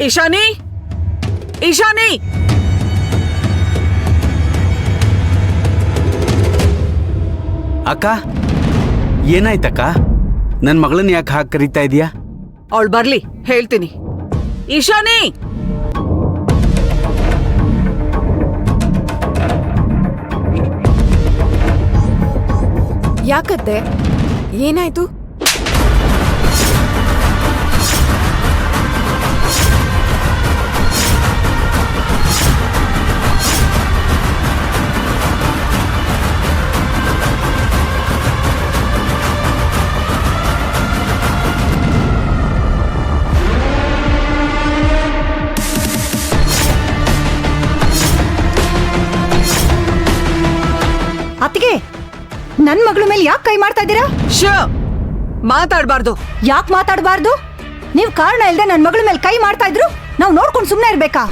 ಇಶಾನಿ, ಇಶಾನಿ, ಅಕ್ಕ ಏನಾಯ್ತಕ್ಕ? ನನ್ ಮಗಳನ್ನ ಯಾಕೆ ಹಾಕಿ ಕರೀತಾ ಇದೀಯಾ? ಅವಳು ಬರ್ಲಿ ಹೇಳ್ತೀನಿ. ಇಶಾನಿ, ಯಾಕತ್ತೆ? ಏನಾಯ್ತು? ಅತ್ತಿಗೆ, ನನ್ ಮಗಳ ಮೇಲೆ ಯಾಕೆ ಕೈ ಮಾಡ್ತಾ ಇದ್ದೀರಾ? ಮಾತಾಡ್ಬಾರ್ದು. ಯಾಕೆ ಮಾತಾಡಬಾರ್ದು? ನೀವು ಕಾರಣ ಇಲ್ಲದೆ ನನ್ ಮಗಳ ಮೇಲೆ ಕೈ ಮಾಡ್ತಾ ಇದ್ರು ನಾವು ನೋಡ್ಕೊಂಡು ಸುಮ್ಮನೆ ಇರ್ಬೇಕಾ?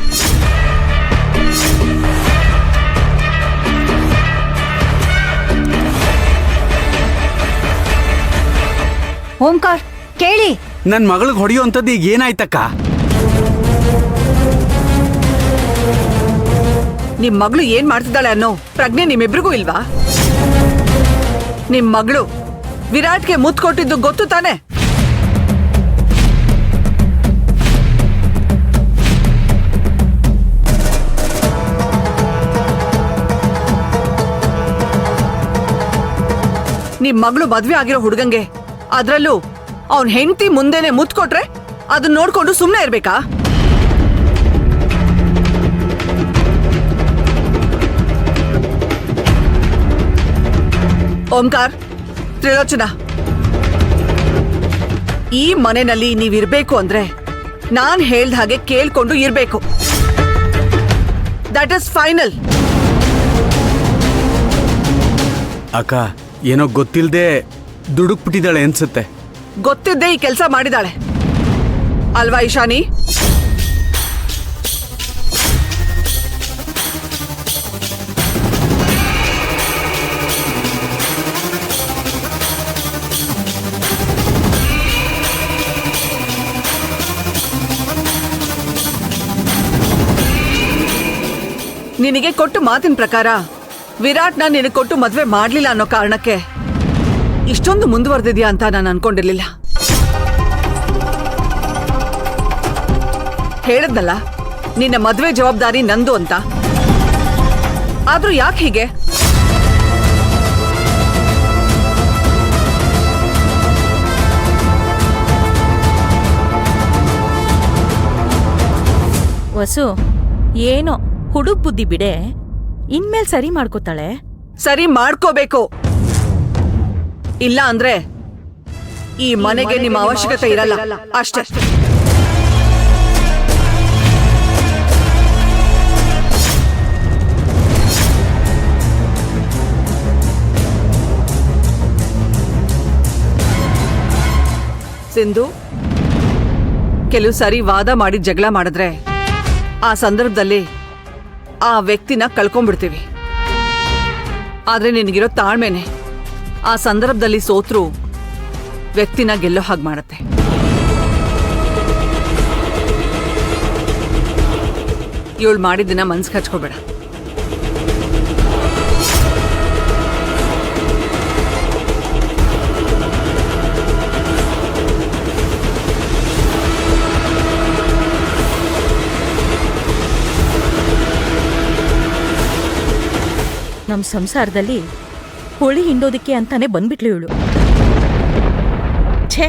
ಓಂಕಾರ್ ಕೇಳಿ. ನನ್ ಮಗಳಿಗೆ ಹೊಡೆಯುವಂಥದ್ದು ಈಗ ಏನಾಯ್ತಕ್ಕ? ನಿಮ್ ಮಗಳು ಏನ್ ಮಾಡ್ತಿದ್ದಾಳೆ ಅನ್ನೋ ಪ್ರಜ್ಞೆ ನಿಮ್ಮಿಬ್ರಿಗೂ ಇಲ್ವಾ? ನಿಮ್ ಮಗಳು ವಿರಾಟ್ಗೆ ಮುತ್ತು ಕೊಟ್ಟಿದ್ದು ಗೊತ್ತು ತಾನೆ? ನಿಮ್ ಮಗಳು ಮದ್ವೆ ಆಗಿರೋ ಹುಡುಗಂಗೆ, ಅದ್ರಲ್ಲೂ ಅವನ್ ಹೆಂಡತಿ ಮುಂದೆನೆ ಮುತ್ತು ಕೊಟ್ರೆ ಅದನ್ನ ನೋಡ್ಕೊಂಡು ಸುಮ್ನೆ ಇರ್ಬೇಕಾ? ಓಂಕಾರ್, ತ್ರಿಲೋಚನಾ, ಈ ಮನೆಯಲ್ಲಿ ನೀವಿರ್ಬೇಕು ಅಂದ್ರೆ ನಾನ್ ಹೇಳ್ದ ಹಾಗೆ ಕೇಳ್ಕೊಂಡು ಇರ್ಬೇಕು. That is final. ಅಕ್ಕ ಏನೋ ಗೊತ್ತಿಲ್ದೆ ದುಡುಕ್ಬಿಟ್ಟಿದ್ದಾಳೆ ಅನ್ಸುತ್ತೆ. ಗೊತ್ತಿದ್ದೆ ಈ ಕೆಲಸ ಮಾಡಿದಾಳೆ ಅಲ್ವಾ ಇಶಾನಿ? ನಿನಗೆ ಕೊಟ್ಟು ಮಾತಿನ ಪ್ರಕಾರ ವಿರಾಟ್ನ ನಿನಗೆ ಕೊಟ್ಟು ಮದ್ವೆ ಮಾಡ್ಲಿಲ್ಲ ಅನ್ನೋ ಕಾರಣಕ್ಕೆ ಇಷ್ಟೊಂದು ಮುಂದುವರೆದಿದ್ಯಾ ಅಂತ ನಾನು ಅನ್ಕೊಂಡಿರ್ಲಿಲ್ಲ. ಹೇಳಿದ್ನಲ್ಲ ನಿನ್ನ ಮದ್ವೆ ಜವಾಬ್ದಾರಿ ನಂದು ಅಂತ. ಆದ್ರೂ ಯಾಕೆ ಹೀಗೆ? ವಸು, ಏನೋ ಹುಡುಗ್ ಬುದ್ಧಿ ಬಿಡೆ, ಇನ್ಮೇಲ್ ಸರಿ ಮಾಡ್ಕೋತಾಳೆ. ಸರಿ ಮಾಡ್ಕೋಬೇಕು. ಇಲ್ಲ ಅಂದ್ರೆ ಈ ಮನೆಗೆ ನಿಮ್ಮ ಅವಶ್ಯಕತೆ ಇರಲ್ಲ ಅಷ್ಟೇ. ಸಿಂಧು, ಕೆಲವು ಸಾರಿ ವಾದ ಮಾಡಿ ಜಗಳ ಮಾಡಿದ್ರೆ ಆ ಸಂದರ್ಭದಲ್ಲಿ ಆ ವ್ಯಕ್ತಿನ ಕಳ್ಕೊಂಡ್ಬಿಡ್ತೀವಿ. ಆದ್ರೆ ನಿನಗಿರೋ ತಾಳ್ಮೆನೆ ಆ ಸಂದರ್ಭದಲ್ಲಿ ಸೋತ್ರು ವ್ಯಕ್ತಿನ ಗೆಲ್ಲೋ ಹಾಗೆ ಮಾಡತ್ತೆ. ಇವಳು ಮಾಡಿದ್ದನ್ನ ಮನ್ಸಿಗೆ ಹಚ್ಕೋಬೇಡ. ನಮ್ ಸಂಸಾರದಲ್ಲಿ ಹುಳಿ ಹಿಂಡೋದಿಕ್ಕೆ ಅಂತಾನೆ ಬಂದ್ಬಿಟ್ಲು ಇವಳು. ಛೇ,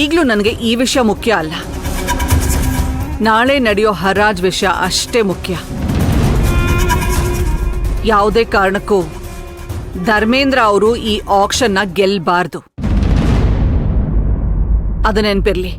ಈಗ್ಲೂ ನನಗೆ ಈ ವಿಷಯ ಮುಖ್ಯ ಅಲ್ಲ, ನಾಳೆ ನಡೆಯೋ ಹರಾಜ್ ವಿಷಯ ಅಷ್ಟೇ ಮುಖ್ಯ. ಯಾವುದೇ ಕಾರಣಕ್ಕೂ ಧರ್ಮೇಂದ್ರ ಅವರು ಈ ಆಕ್ಷನ್ನ ಗೆಲ್ಬಾರ್ದು. ಅದು ನೆನ್ಪಿರ್ಲಿ.